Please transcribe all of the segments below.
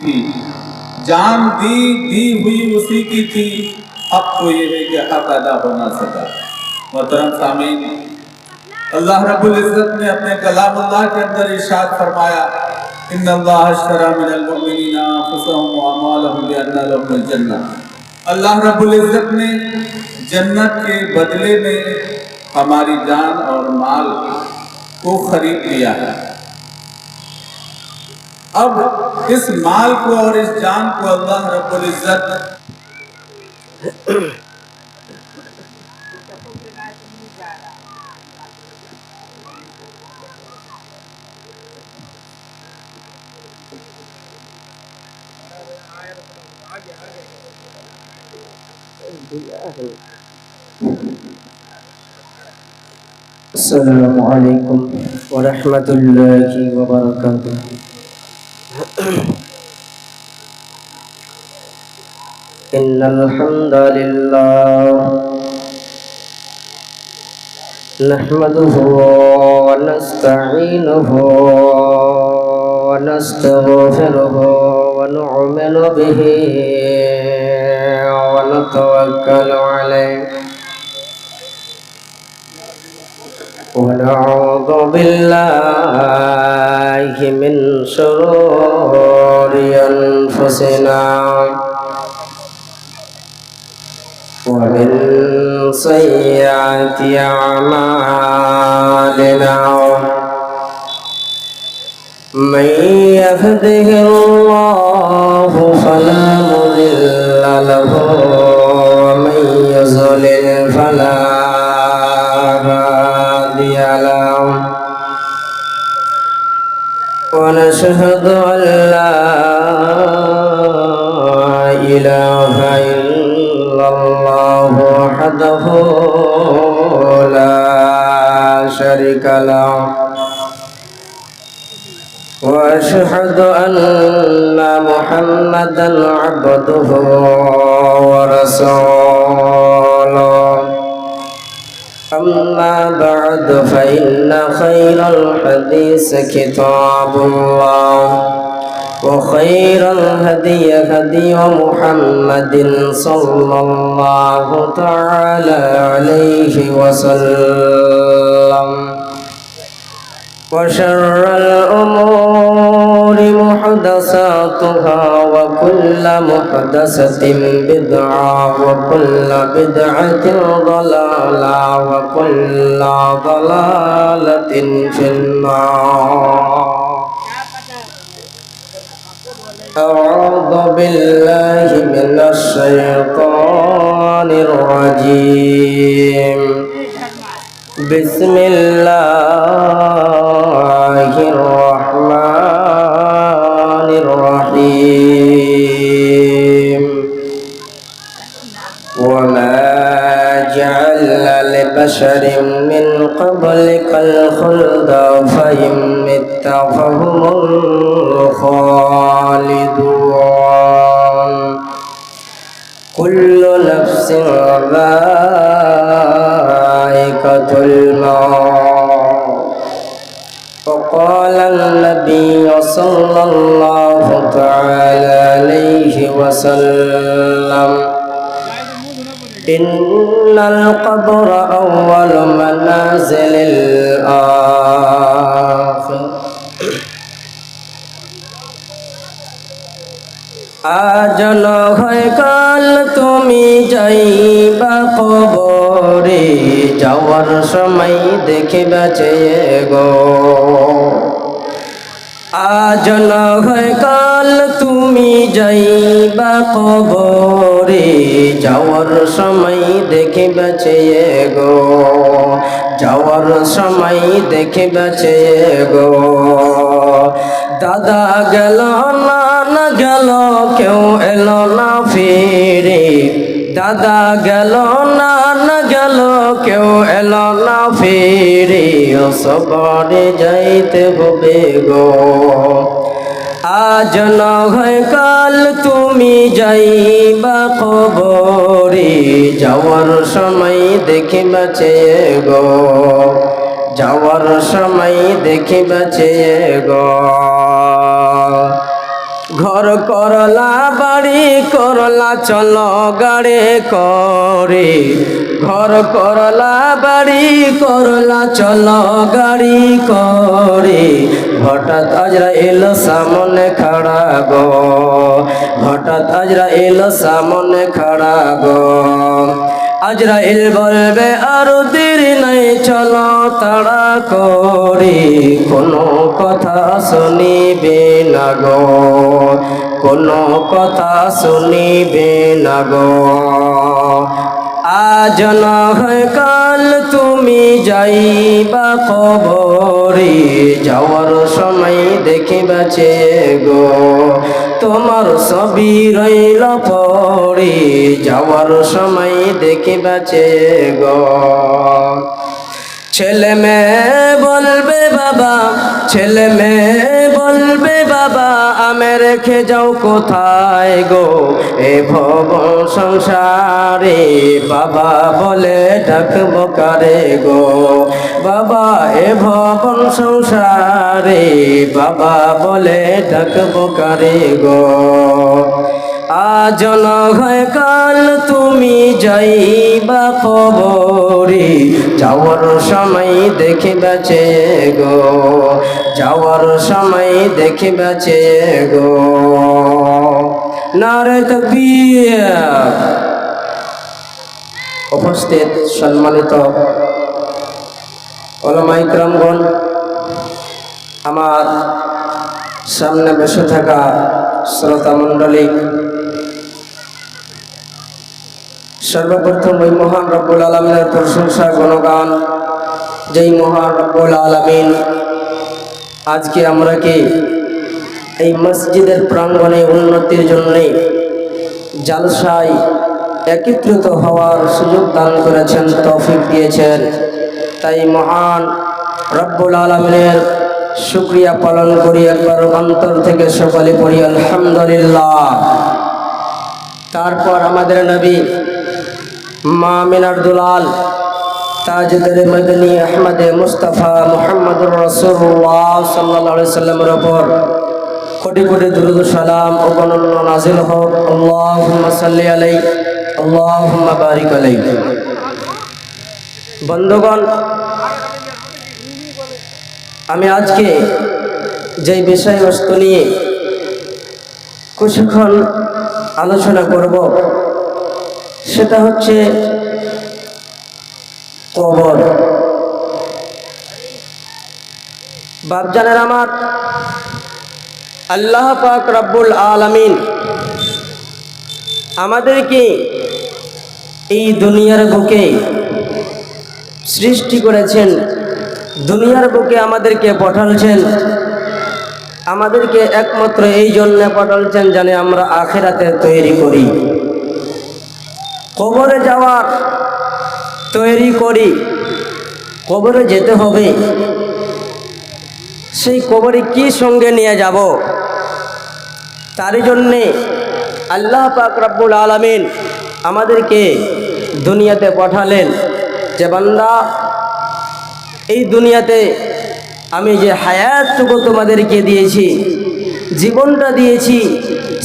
थी, जान दी हुई उसी की थी। अब तो ये है कि हक अदा हो ना सका। मोहतरम सामीन, अल्लाह रब्बुल इज्जत ने अपने कलामुल्लाह के अंदर इरशाद फरमाया, इन्नल्लाह अश्तरा मिनल मुमिनीना अनफुसहुम व अमवालहुम बिअन्ना लहुमुल जन्नह। अल्लाह रब्बुल इज्जत ने जन्नत के बदले में हमारी जान और माल को खरीद लिया है। अब इस माल को और इस जान को अल्लाह रब्बुल इज्जत अस्सलामु अलैकुम व रहमतुल्लाहि व बरकातुहू। इन्नल हम्दलिल्लाह नहमदुहु व नस्तईनुहु व नस्तगफिरुहु व नु'मिनु बिही व नतवक्कलु अलैहि ونعوذ بالله من شرور أنفسنا ومن سيئات أعمالنا من يهده الله فلا مضل له ومن يضلل فلا ونشهد أن لا إله إلا الله وحده لا شريك له وأشهد أن محمدا عبده ورسوله أما بعد فإن خير الحديث كتاب الله وخير الهدي هدي محمد صلى الله تعالى عليه وسلم وشر الأمور محدثاتها وكل محدثة بدعة وكل بدعة ضلالة وكل ضلالة في النار. أعوذ بالله من الشيطان الرجيم. بسم الله الرحمن الرحيم. وما جعلنا لبشر من قبلك الخلد فإن مت فهم الخالدون. كل نفس ذائقة الموت. وقال النبي صلى الله تعالى عليه وسلم إن القبر أول منازل الآخرة. আজ নয় কাল তুমি যাইবা কবরে, যাওয়ার সময় দেখিবা চেয়ে গো। আজ নয় কাল তুমি যাইবা কবরে, যাওয়ার সময় দেখিবা চেয়ে গো। যাওয়ার সময় দেখিবা চেয়ে গো। দাদা গেল না গেল কেউ এলো না ফিরে। দাদা গেল না গেল কেউ এলো না ফিরে। সবরে যাইতে হবে গো। আজ নয় কাল তুমি যাইবা কবরে, যাওয়ার সময় দেখিবা চেয়ে গো। যাওয়ার সময় দেখিবা চেয়ে গো। ঘর করলা বাড়ি করলা চলো গাড়ি করে, ঘর করলা বাড়ি করলা চলো গাড়ি করে, হঠাৎ আজরাইল সামনে খাড়া গো, হঠাৎ আজরাইল সামনে খাড়া গো। আজরাইল বলবে আরো দেরি নাই চলো তাড়া করে, কোনো কথা শুনিবে না গো, কোনো কথা শুনিবে না গো। আজ না হয় কাল তুমি যাইবা কবরে, যাওয়ার সময় দেখিবাছে গো, তোমার সবই রইল পড়ে, যাওয়ার সময় দেখিবাছে গো। ছেলে মেয়ে বলবে বাবা, ছেলে মেয়ে বলবে বাবা, আমি রেখে যাও কোথায় গো এ ভব সংসারে, বাবা বলে ডাকবো কারে গো, বাবা এ ভবন সংসারে, বাবা বলে ডাকবো কারে গো। আজ না হয় কাল তুমি যাইবা কবরে, যাওয়ার সময় দেখিবাছে গো, যাওয়ার সময় দেখিবাছে গো। নারে তাকবীর। উপস্থিত সম্মানিত উলামা ইকরামগণ, আমার সামনে বসে থাকা শ্রোতা মণ্ডলী, সর্বপ্রথম ওই মহান রব্বুল আলামিনের প্রশংসা গুণগান, যেই মহান রব্বুল আলামিন আজকে আমরাকে এই মসজিদের প্রাঙ্গণে উন্নতির জন্যে জালসায় একত্রিত হওয়ার সুযোগ দান করেছেন, তৌফিক দিয়েছেন। তাই মহান রব্বুল আলামিনের শুকরিয়া পালন করি, একবার অন্তর থেকে সকলে পড়ি আলহামদুলিল্লাহ। তারপর আমাদের নবী মা মিনার দুলাল তাজুদ্দিন মদনী আহমদে মুস্তাফা মুহাম্মদুর রাসূলুল্লাহ সাল্লাল্লাহু আলাইহি সাল্লামের উপর কোটি কোটি দুরূদ ও সালাম ও গণনা নাযিল হোক। আল্লাহুম্মা সাল্লি আলাইহি, আল্লাহুম্মা বারিক আলাইহি। বন্ধুগণ, আমি আজকে যেই বিষয়বস্তু নিয়ে কিছুক্ষণ আলোচনা করব সেটা হচ্ছে কবর। বাপজানের আমার, আল্লাহ পাক রব্বুল আলামিন আমাদেরকে এই দুনিয়ার বুকে সৃষ্টি করেছেন, দুনিয়ার বুকে আমাদেরকে পাঠালছেন, আমাদেরকে একমাত্র এই জন্য পাঠালছেন যেন আমরা আখিরাতে তৈরি করি, কবরে যাওয়ার তৈরি করি। কবরে যেতে হবে, সেই কবরে কি সঙ্গে নিয়ে যাব, তারই জন্যে আল্লাহ পাক রব্বুল আলামিন আমাদেরকে দুনিয়াতে পাঠালেন যে বান্দা, এই দুনিয়াতে আমি যে হায়াতটুকু তোমাদেরকে দিয়েছি, জীবনটা দিয়েছি,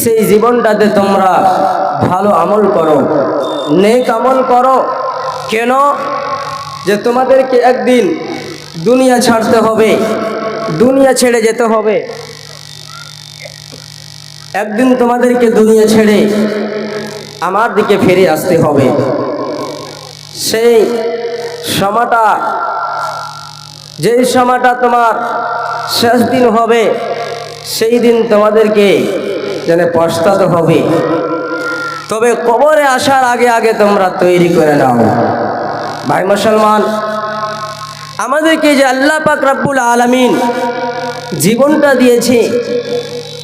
সেই জীবনটাতে তোমরা ভালো আমল করো, নেক আমল করো। কেন? যে তোমাদেরকে একদিন দুনিয়া ছাড়তে হবে, দুনিয়া ছেড়ে যেতে হবে, একদিন তোমাদেরকে দুনিয়া ছেড়ে আমার দিকে ফিরে আসতে হবে। সেই সময়টা, যেই সময়টা তোমার শেষ দিন হবে, সেই দিন তোমাদেরকে যেন পস্তাতে হবে। তবে কবরে আসার আগে আগে তোমরা তৈরি করে নাও। ভাই মুসলমান, আমাদেরকে যে আল্লাহ পাক রব্বুল আলামিন জীবনটা দিয়েছে,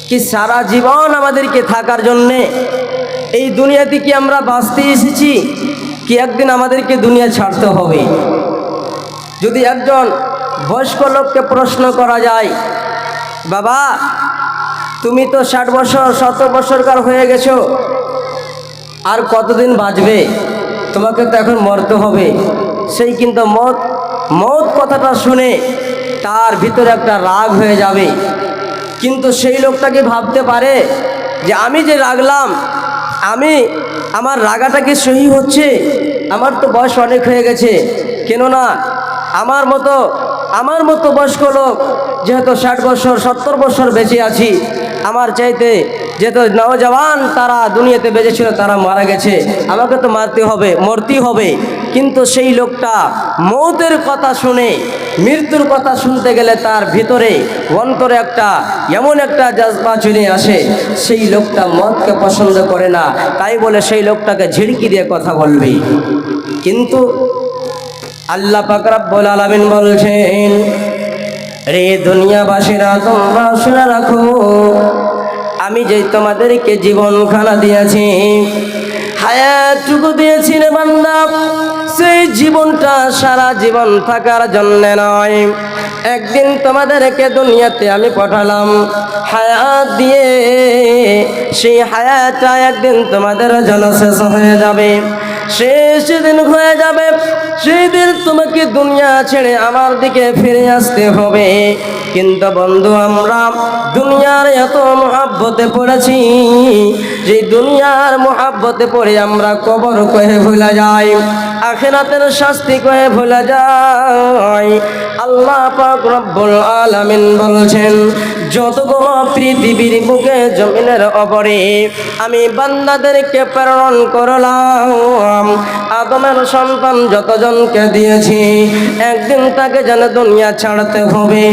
কি সারা জীবন আমাদেরকে থাকার জন্যে এই দুনিয়াতে কি আমরা বাঁচতে এসেছি, কি একদিন আমাদেরকে দুনিয়া ছাড়তে হবে? যদি একজন বয়স্ক লোককে প্রশ্ন করা যায়, বাবা তুমি তো 60 বছর 70 বছরকার হয়ে গেছো, আর কতদিন বাঁচবে? তোমাকে তো এখন মরতে হবে। সেই কিন্তু মত কথাটা শুনে তার ভিতরে একটা রাগ হয়ে যাবে, কিন্তু সেই লোকটা কি ভাবতে পারে যে আমি যে রাগলাম, আমার রাগাটা কি সহি হচ্ছে? আমার তো বয়স অনেক হয়ে গেছে, কেননা আমার মতো বয়স্ক লোক যেহেতু 60 বছর 70 বছর বেঁচে আছি, আমার চাইতে যেহেতু নওজওয়ান তারা দুনিয়াতে বেঁচে ছিল তারা মারা গেছে, আমাকে তো মরতেই হবে। কিন্তু সেই লোকটা মৌতের কথা শুনে, মৃত্যুর কথা শুনতে গেলে তার ভিতরে অন্তরে এমন একটা জজবা চলে আসে, সেই লোকটা মদকে পছন্দ করে না, তাই বলে সেই লোকটাকে ঝিড়কি দিয়ে কথা বলবে। কিন্তু আল্লাহ পাক রব্বুল আলামিন বলছেন, রে দুনিয়াবাসীরা তোমরা শুনে রাখো, আমি যে তোমাদেরকে জীবনখানা দিয়েছি, হায়াতটুকু দিয়েছি রে বান্দা, সেই জীবনটা সারা জীবন থাকার জন্য নয়। একদিন তোমাদেরকে দুনিয়াতে আমি পাঠালাম হায়াত দিয়ে, সেই হায়াতটা একদিন তোমাদের জন্য শেষ হয়ে যাবে। শেষ দিন হয়ে যাবে, সেই দিন তোমাকে দুনিয়া ছেড়ে আমার দিকে ফিরে আসতে হবে। কিন্তু বন্ধু, আমরা দুনিয়ার এত মহাব্বতে পড়েছি, যে দুনিয়ার মহাব্বতে পড়ে আমরা কবর কহে ভুলে যাই, আখিরাতের শাস্তি কহে ভুলে যাই। আল্লাহ পাক রব্বুল আলামিন বলছেন, যতগুলো পৃথিবীর বুকে জমিনের উপরে আমি বান্দাদেরকে প্রেরণ করলাম, আদমের সন্তান যতজনকে দিয়েছি, একদিন তাকে যেন দুনিয়া ছাড়তে হবে।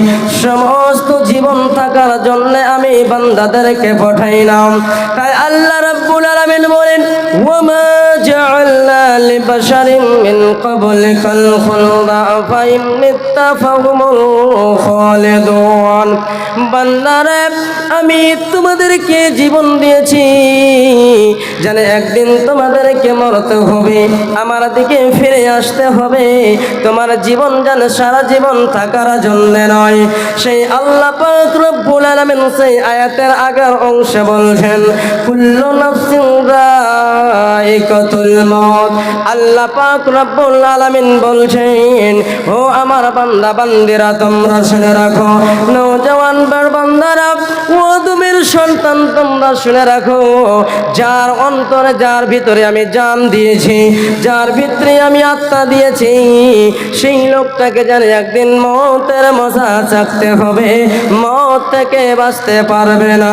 সমস্ত জীবন থাকার জন্য আমি বান্দাদেরকে পাঠাইলাম। তাই আল্লাহ রাব্বুল আলামিন বলেন, ওয়ামা জাআলনা লিবাশারিন মিন ক্বাবলিকাল খুলদা আফা ইন মিত্তা ফাহুমুল খালিদুন। বান্দারা, আমি তোমাদেরকে জীবন দিয়েছি, জানে একদিন তোমাদেরকে মরতে হবে, আমার দিকে ফিরে আসতে হবে। তোমার জীবন জানে সারা জীবন থাকার জন্য নয়। সেই আল্লাহ পাক রব্বুল আলামিন সেই আয়াতের আগের অংশে বলছেন, কুল্লু নাফসিন যায়িকাতুল মউত। আল্লাহ পাক রব্বুল আলামিন বলছেন, ও আমার বান্দা বান্দিরা, তোমরা শুনে রাখো, নওজওয়ান বান্দারা, ও আদমের সন্তান, তোমরা শুনে রাখো, যার অন্তরে, যার ভিতরে আমি জান দিয়েছি, যার ভিতরে আমি আত্মা দিয়েছি, সেই লোকটাকে জানে একদিন মৌতের মজা চাকতে হবে, মৌত থেকে বাঁচতে পারবে না।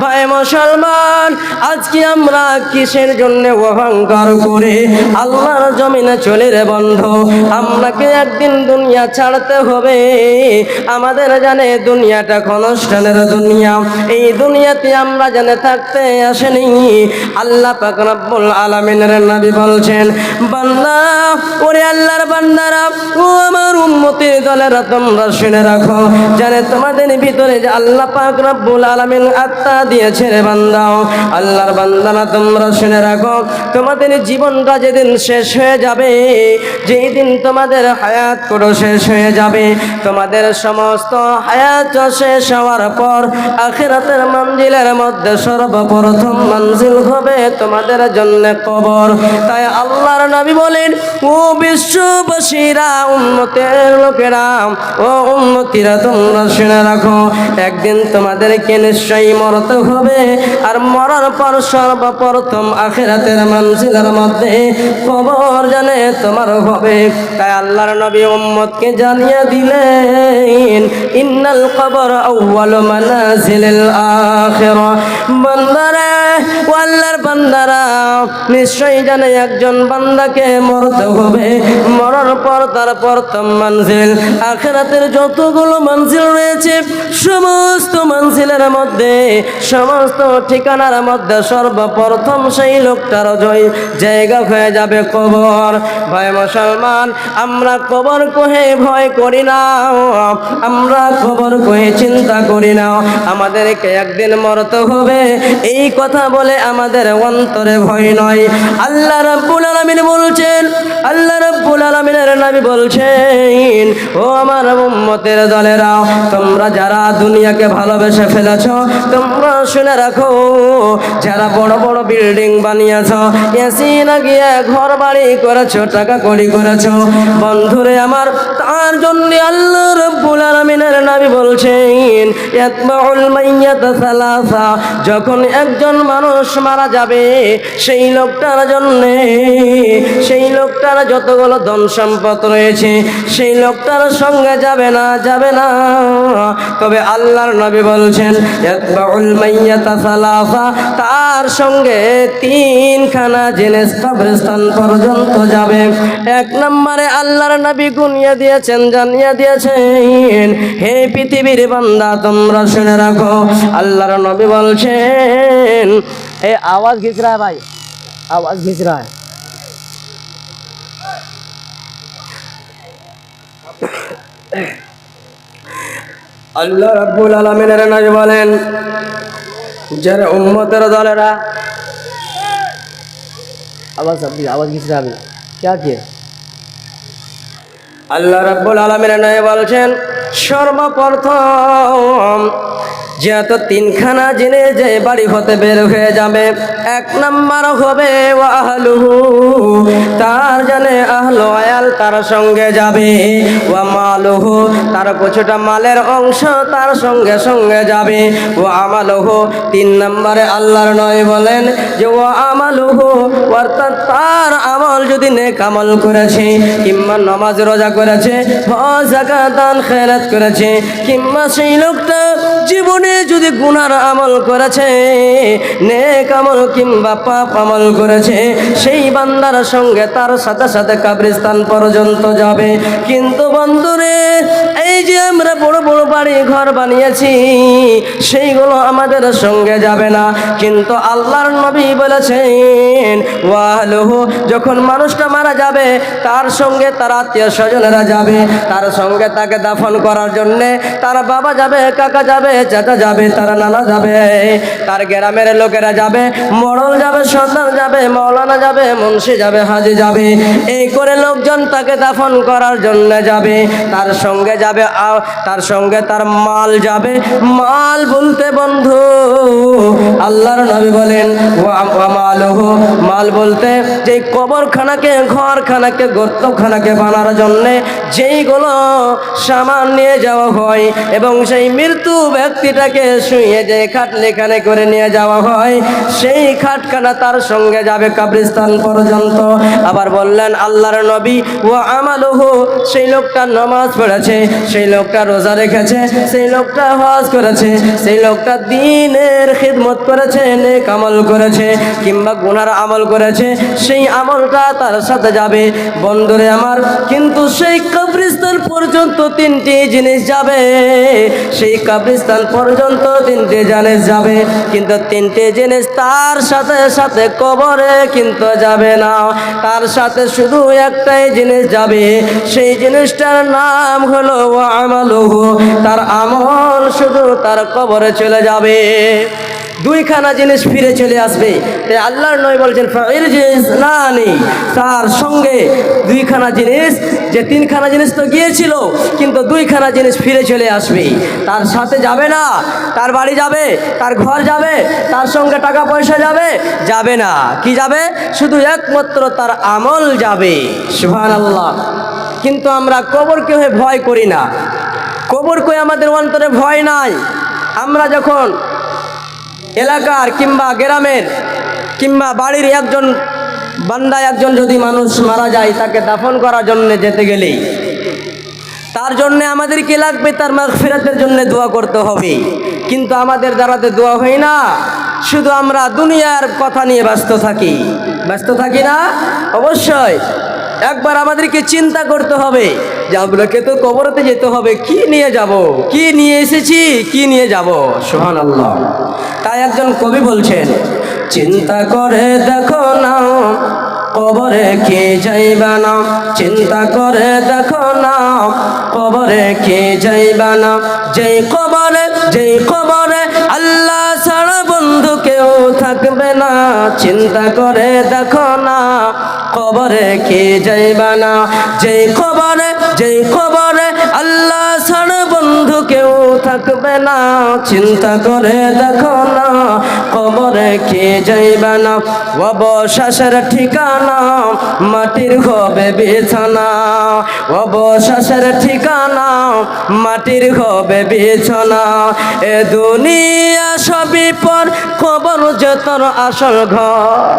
ভাই মুসলমান, আজকে আমরা কিসের জন্য অহংকার করে আল্লাহর জমিনে চলে রে বন্ধু? আপনাকে একদিন দুনিয়া ছাড়তে হবে। আমাদের জানে দুনিয়াটা ক্ষণস্থানের দুনিয়া, এই দুনিয়াতে আমরা জানে থাকতে আসেনি। আল্লাহ পাক রব্বুল আলামিনের নবী বলছেন, বান্দা, ওরে আল্লাহর বান্দারা, ও আমার উম্মতের দলেরা, তোমরা শুনে রাখো, জানে তোমাদের ভিতরে যে আল্লাহ পাক রব্বুল আলামিন আত্মা দিয়েছে রে বান্দা, আল্লাহর বান্দারা, তোমরা শুনে রাখো, তোমাদের জীবনটা যেদিন শেষ হয়ে যাবে, যেই দিন তোমাদের হায়াত পুরো শেষ হয়ে যাবে, তোমাদের সমস্ত হায়াত শেষ হওয়ার পর আখিরাতের মঞ্জিলের মধ্যে সর্বপ্রথম মঞ্জিল হবে তোমাদের জন্য কবর। তাই আল্লাহর নবী বলেন, ও বিশ্ববাসীরা, উম্মতের লোকেরা, ও উম্মতিরা, তোমরা শুনে রাখো, একদিন তোমাদেরকে নিশ্চয়ই মরতে হবে, আর মরার পর সর্বপ্রথম আখিরাতের মঞ্জিলের মধ্যে কবর জানে তোমার হবে। তাই আল্লাহর নবী উম্মতকে জানিয়ে দিলেন, ইন্নাল কবর আউয়ালু মানাজিলিল আখিরা। বান্দারা, ও আল্লাহর বান্দারা, নিশ্চয়ই জানে একজন বান্দাকে মরতে হবে, মরার পর তার প্রথম মঞ্জিল আখিরাতের যতগুলো মঞ্জিল রয়েছে, সমস্ত মঞ্জিলের মধ্যে, সমস্ত ঠিকানার মধ্যে সর্বপ্রথম সেই লোকটার জায়গা হয়ে যাবে কবর। ভাই মুসলমান, আমরা কবর কহে ভয় করি না, আমরা কবর কহে চিন্তা করি না, আমাদেরকে একদিন মরতে হবে, এই কথা বলে আমাদের অন্তরে ভয় নয়। আল্লাহ রাব্বুল আলামিন বলছেন, আল্লাহ রাব্বুল আলামিনের নবী বলছেন, ও আমার উম্মতের দলেরা, তোমরা যারা দুনিয়াকে ভালোবেসে ফেলেছ, তোমরা শুনে রাখো, যারা বড় বড় বিল্ডিং বানিয়েছ, এসি লাগিয়ে ঘর বাড়ি করেছ, টাকা কড়ি করেছ, বন্ধুরে আমার, তার জন্য আল্লাহ রাব্বুল আলামিনের নবী বলছেন ইয়াতবাউল মাইয়াত সালাসা, যখন একজন মানুষ মারা যাবে সেই লোকটার জন্যে, সেই লোকটার যতগুলো ধন সম্পদ রয়েছে সেই লোকটার সঙ্গে যাবে না, যাবে না। তবে আল্লাহর নবী বলছেন ইয়াতবাউল মাইয়াত সালাসা, তার সঙ্গে তিনখানা জিনিস কবরস্থান পর্যন্ত যাবে। এক নম্বরে আল্লাহর নবী গুনিয়ে দিয়েছেন, জানিয়ে দিয়েছেন, হে পৃথিবীর বান্দা তোমরা শুনে রাখো, আল্লাহর নবী বলছেন, এই আওয়াজ ঘিচ রা ভাই, আওয়াজ ঘিচ রা। আল্লাহ রাব্বুল আলামিনের নবী বলেন, যারা উম্মতের দলেরা, আওয়াজ ঘিচ রা আবি क्या किया? আল্লাহ রাব্বুল আলামিন নবী বলছেন, সর্বপ্রথম যেহেতু তিনখানা জিনিস যে বাড়ি হতে বের হয়ে যাবে, এক নাম্বার হবে ওয়া আহলুহু, তার জানে আহলো আয়াল তার সঙ্গে যাবে, ওয়া মালুহু, তার কিছুটা মালের অংশ তার সঙ্গে সঙ্গে যাবে, ওয়া আমালুহু, তিন নম্বরে আল্লাহর নবী বলেন যে ওয়া আমালুহু, অর্থাৎ তার আমল যদি নেক আমল করেছে, কিংবা নামাজ রোজা করেছে, হজ যাকাত দান খেরাত করেছে, কিংবা সেই লোকটা জীবনে যদি গুনার আমল করেছে, নেক আমল কিংবা পাপ আমল করেছে, সেই বান্দার সঙ্গে তার সাথে সাথে কবরস্থান পর্যন্ত যাবে। কিন্তু বন্ধুরে, এই যে আমরা বড় বড় বাড়ি ঘর বানিয়েছি সেইগুলো আমাদের সঙ্গে যাবে না। কিন্তু আল্লাহর নবী বলেছেন ওয়াহলুহু, যখন মানুষটা মারা যাবে তার সঙ্গে তার আত্মীয় স্বজনেরা যাবে, তার সঙ্গে তাকে দাফন করার জন্যে তার বাবা যাবে, কাকা যাবে, চাচা যাবে, তার নানা যাবে, তার গ্রামের লোকেরা যাবে, মড়ল যাবে, সর্দার যাবে, মাওলানা যাবে, মুন্সি যাবে, হাজি যাবে, এই করে লোকজন তাকে দাফন করার জন্য যাবে। তার সঙ্গে যাবে, তার সঙ্গে তার মাল যাবে। মাল বলতে বন্ধু আল্লাহর নবী বলেন ওয়া মালুহু, মাল বলতে যে কবরখানাকে, ঘরখানাকে, গর্তখানাকে বানার জন্যে যেইগুলো সামান নিয়ে যাওয়া হয় এবং সেই মৃত্যু ব্যক্তিটাকে শুয়ে যে খাটলিখানে করে নিয়ে যাওয়া হয়, সেই খাটখানা তার সঙ্গে যাবে কবরস্থান পর্যন্ত। আবার বললেন আল্লাহর নবী ওয়া আমালুহু, সেই লোকটা নামাজ পড়েছে, সেই লোকটা রোজা রেখেছে, সেই লোকটা হজ করেছে, সেই লোকটা দ্বীনের খিদমত করেছে, নেক আমল করেছে, কিংবা গুনার আমল করেছে, সেই আমলটা তার সাথে যাবে। বন্ধুরে আমার, কিন্তু সেই কবরস্থান পর্যন্ত তিনটি জিনিস যাবে, সেই কবরস্থান পর্যন্ত তিনটি জিনিস যাবে, কিন্তু তিনটি জিনিস তার সাথে সাথে কবরে কিন্তু যাবে না। তার সাথে শুধু একটাই জিনিস যাবে, সেই জিনিসটার নাম হলো ওয়া আমালুহু, তার আমল শুধু তার কবরে চলে যাবে। দুইখানা জিনিস ফিরে চলে আসবে। তাই আল্লাহর নবী বলছেন ফাইরজিসনানি, তার সঙ্গে দুইখানা জিনিস, যে তিনখানা জিনিস তো গিয়েছিল কিন্তু দুইখানা জিনিস ফিরে চলে আসবে। তার সাথে যাবে না, তার বাড়ি যাবে, তার ঘর যাবে, তার সঙ্গে টাকা পয়সা যাবে, যাবে না। কি যাবে? শুধু একমাত্র তার আমল যাবে। সুবহানাল্লাহ। কিন্তু আমরা কবরকে ভয় করি না, কবরকে আমাদের অন্তরে ভয় নাই। আমরা যখন এলাকার কিংবা গ্রামের কিংবা বাড়ির একজন বান্দা, একজন যদি মানুষ মারা যায়, তাকে দাফন করার জন্য যেতে গেলেই তার জন্য আমাদের কি লাগবে? তার মাগফিরাতের জন্য দোয়া করতে হবে। কিন্তু আমাদের দ্বারাতে দোয়া হয় না, শুধু আমরা দুনিয়ার কথা নিয়ে ব্যস্ত থাকি। ব্যস্ত থাকি না? অবশ্যই। একবার আমাদেরকে চিন্তা করতে হবে যে আপনাকে তো কবরতে যেতে হবে, কি নিয়ে যাব, কি নিয়ে এসেছি, কি নিয়ে যাব। সুবহানাল্লাহ। তাই একজন কবি বলছেন, চিন্তা করে দেখো না কবরে কে যাইবা না, চিন্তা করে দেখো না কবরে কে যাইবা না, যেই কবরে আল্লাহ ছাড়া বন্ধু কেউ থাকবে না। চিন্তা করে দেখো না কবরে কে যাইবা না, যেই কবরে আল্লাহ ছাড়া বন্ধু কেউ থাকবে না, চিন্তা করে দেখো না কবরে কে যাইবে না। অবশেষের ঠিকানা মাটির হবে বিছানা, অবশেষের ঠিকানা মাটির হবে বিছানা। এ দুনিয়া সবই পর, কবর যে তোর আসল ঘর।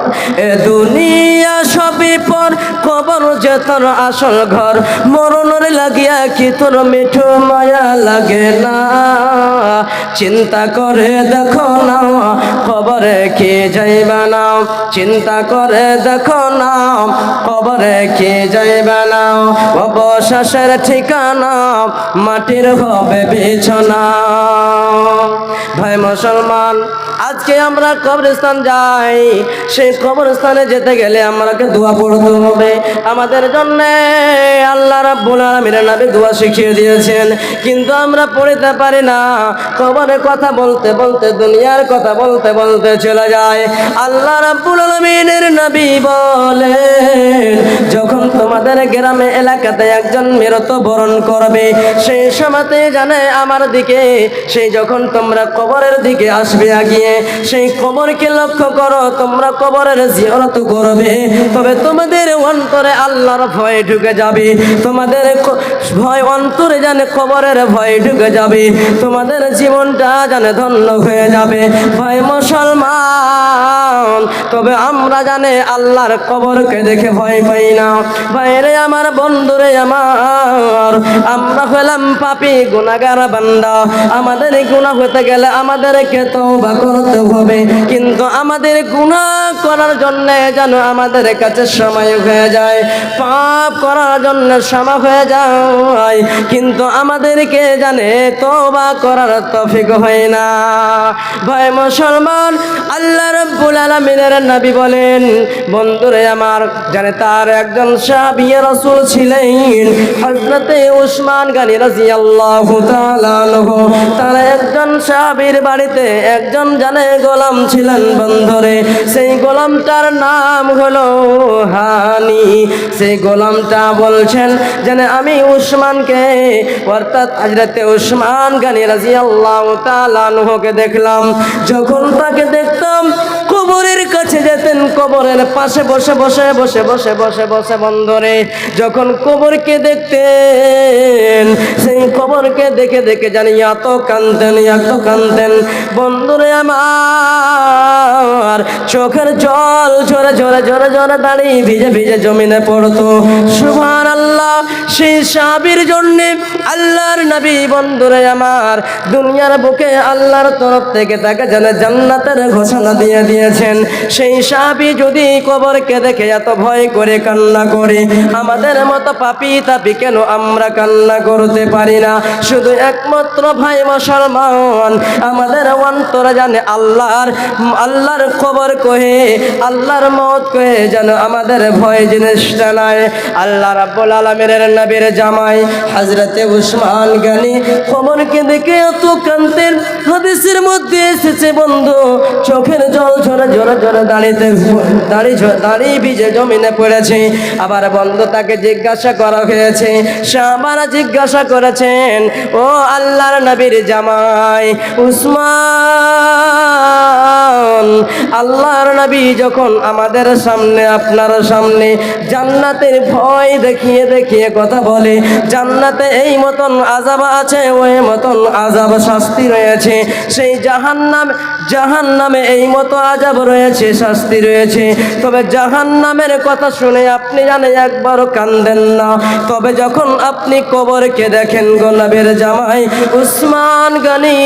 এ দুনিয়া সবই পর, কবর যে তোর আসল ঘর। মরণের লাগিয়া কি তোর মিঠু মায়া লাগে না, চিন্তা করে দেখো না কবরে কে যাইবে না। চিন্তা করে দেখো না কবরে কে যাইবে না। অবশেষের ঠিকানা মাটির হবে বিছানা। ভাই মুসলমান, আজকে আমরা কবরস্থান যাই, সেই কবরস্থানে যেতে গেলে আমাকে দোয়া পড়তে হবে। আমাদের জন্য আল্লাহ রাব্বুল আলামিনের নবী দোয়া শিখিয়ে দিয়েছেন, কিন্তু আমরা পড়তে পারি না। কবরের কথা বলতে বলতে, দুনিয়ার কথা বলতে বলতে চলে যায়। আল্লাহ রাব্বুল আলামিনের নবী বলেন, যখন তোমাদের গ্রামে এলাকাতে একজন মৃত্যুবরণ করবে, সেই সময়তে জানে আমার দিকে, সেই যখন তোমরা কবরের দিকে আসবে আগিয়ে, সেই কবরকে লক্ষ্য করো, তোমরা কবরের জিয়ারত করবে, তবে তোমাদের অন্তরে আল্লাহর ভয় ঢুকে যাবে। তোমাদের ভয় অন্তরে জানে কবরের ভয় ঢুকে যাবে, তোমাদের জীবনটা জানে ধন্য হয়ে যাবে। ভাই মুসলমান, তবে আমরা জানে আল্লাহর কবরকে দেখে ভয় পাই না। ভাইরে আমার, বন্ধুরে আমার, আমরা হলাম পাপী গুনাহগার বান্দা। আমাদের গুনাহ হতে গেলে আমাদেরকে তওবা করতে হবে, কিন্তু আমাদের গুনাহ করার জন্য যেন আমাদের কাছে সময় হয়ে যায়, পাপ করার জন্য সময় হয়ে যায়, কিন্তু আমাদেরকে জানে তওবা করার তৌফিক হয় না। ভাই মুসলমান, আল্লাহ রাব্বুল আলামিনের নবী বলেন, বন্ধুরে আমার, জানে তার একজন সাহাবী রাসূল ছিলেন হযরতে উসমান গনি রাদিয়াল্লাহু তাআলা আনহু। তার একজন সাহাবীর বাড়িতে একজন জানে গোলাম ছিলেন বন্ধুরে, সেই গোলামটার নাম হলো হানি। সেই গোলামটা বলছেন, জানে আমি উসমানকে, অর্থাৎ হযরতে উসমান গনি রাদিয়াল্লাহু তাআলা আনহুকে দেখলাম। যখন তাকে দেখতাম কবরের কাছে যেতেন, কবরের পাশে বসে বসে বসে বসে বসে বসে বন্ধুরে যখন কবরকে দেখতেন, সেই কবরকে দেখে দেখে জানি এত কাঁদতেন, এত কাঁদতেন বন্ধুরে আমার, চোখের জল ঝরে ঝরে ঝরে ঝরে দাঁড়িয়ে ভিজে ভিজে জমিনে পড়তো। সুবহানাল্লাহ। সেই সাহাবীর জন্য আল্লাহর নবী বন্ধুরে আমার দুনিয়ার বুকে আল্লাহর তরফ থেকে তাকে জান্নাতের ঘোষণা দিয়ে দিয়েছেন। সেই সাহাবী যদি কবরকে দেখে এত ভয় করে কান্না করে, আমাদের মতো পাপী তাপী কেন আমরা কান্না করতে পারি না? শুধু একমাত্র ভাই মুসলমান, আমাদের অন্তরে জানে আল্লাহর কবর কহে, আল্লাহর মত কহে যেন আমাদের ভয় জিনিসটা নাই। আল্লাহ রাব্বুল আলামিনের নবীর জামাই হযরতে উসমান গনি কবরকে দেখে এত কাঁদতেন, হাদিসের মধ্যে এসেছে বন্ধু, চোখের জল ঝরে ঝরে ঝরে দাঁড়িয়ে ভিজে জমিনে পড়েছে। আবার বন্ধু তাকে জিজ্ঞাসা করা হয়েছে, সে আবার জিজ্ঞাসা করেছেন, ও আল্লাহর নবীর জামাই উসমান, আল্লাহর নবী যখন আমাদের সামনে, আপনার সামনে জান্নাতের ভয় দেখিয়ে দেখিয়ে কথা বলে, জান্নাতে এই মতন আযাব আছে, ওই মতন আযাব শাস্তি রয়েছে, সেই জাহান্নামে এই মতো আযাব রয়েছে, শাস্তি রয়েছে, তবে জাহান্নামের কথা শুনে আপনি জানে একবারও কান্দেন না। তবে যখন আপনি কবরকে দেখেন গো নবীর জামাই উসমান গনি,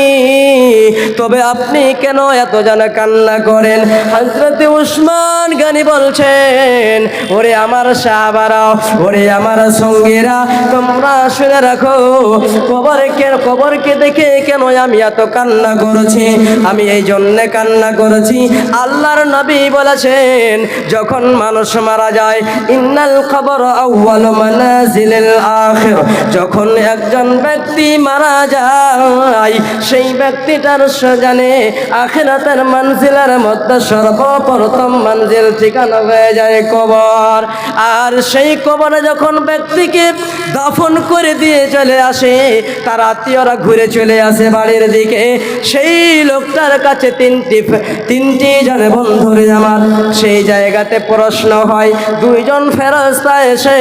তবে আপনি কেন এত জানা কান্না করেন? হযরতে উসমান গনি বলছেন, ওরে আমার সাহাবারা, ওরে আমার সঙ্গীরা, তোমরা শুনে রাখো, কবরকে দেখে কেন আমি এত কান্না করেছি? আমি এই জন্যে কান্না করেছি, আল্লাহর নবী বলেছেন, যখন মানুষ মারা যায়, ইন্নাল কবর আউয়ালু মানাজিলিল আখির, যখন একজন ব্যক্তি মারা যায়, সেই ব্যক্তিটার জানে আখিরাতের মঞ্জিলের দুনিয়ার মধ্যে সর্বপ্রথম মঞ্জিল ঠিকানা হয়ে যায় কবর। আর সেই কবরে যখন ব্যক্তিকে দাফন করে দিয়ে চলে আসে, তার আত্মীয়রা ঘুরে চলে আসে বাড়ির দিকে, সেই লোকটার কাছে তিনটি জনে বন্ধুরে আমার সেই জায়গাতে প্রশ্ন হয়। দুইজন ফেরেশতা এসে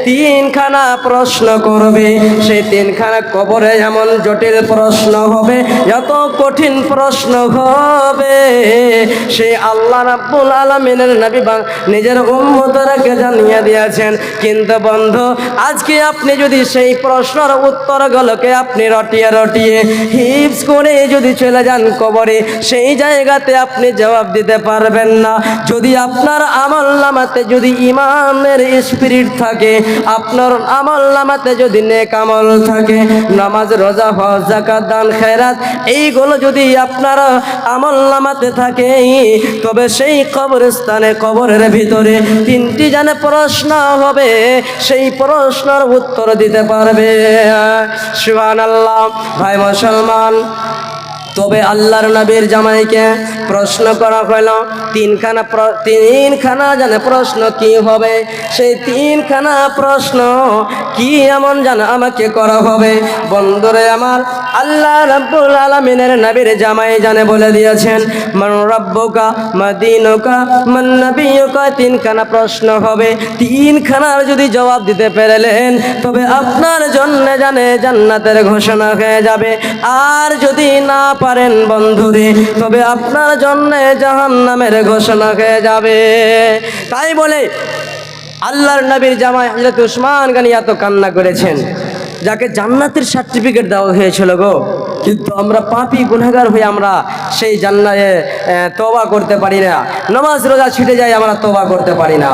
তিনখানা প্রশ্ন করবে। সেই তিনখানা কবরে এমন জটিল প্রশ্ন হবে, এত কঠিন প্রশ্ন হবে, সেই আল্লাহ রাব্বুল আলামিনের নবী নিজের উম্মতকে জানিয়ে দিয়েছেন। কিন্তু বন্ধু, আজকে আপনি যদি সেই প্রশ্নের উত্তরগুলোকে আপনি রটিয়ে রটিয়ে হিফজ করে যদি চলে যান কবরে, সেই জায়গাতে আপনি জবাব দিতে পারবেন না। যদি আপনার আমলনামাতে যদি ইমানের স্পিরিট থাকে, আপনার আমলনামাতে যদি নেক আমল থাকে, নামাজ, রোজা, হজ, যাকাত, দান, খেরাত, এইগুলো যদি আপনার আমলনামাতে থাকে, তবে সেই কবরস্থানে কবরের ভিতরে তিনটি জানে প্রশ্ন হবে, সেই প্রশ্নের উত্তর দিতে পারবে। সুবহানাল্লাহ। ভাই মুসলমান, তবে আল্লাহর নবীর জামাইকে প্রশ্ন করা হলো তিনখানা জানে প্রশ্ন কি হবে। সেই তিনখানা প্রশ্ন কি এমন জানে আমাকে করা হবে। বন্ধুরে আমার, আল্লাহ রাব্বুল আলামিনের নবীর জামাই জানে বলে দিয়েছেন, মান রাব্বুকা মা দীনুকা মান নবিয়ুকা। তিনখানা প্রশ্ন হবে, তিনখানার যদি জবাব দিতে পারলেন তবে আপনার জন্য জানে জান্নাতের ঘোষণা হয়ে যাবে। আর যদি না পারেন বন্ধুরে, তবে আপনার জন্য জাহান্নামের ঘোষণা হয়ে যাবে। তাই বলে আল্লাহর নবীর জামাই হযরত উসমান গনি এত কান্না করেছেন, যাকে জান্নাতের সার্টিফিকেট দেওয়া হয়েছিল গো। কিন্তু আমরা পাপী গুনাহগার হয়ে আমরা সেই জান্নাতে তওবা করতে পারি না, নামাজ রোজা ছুটে যাই, আমরা তওবা করতে পারি না।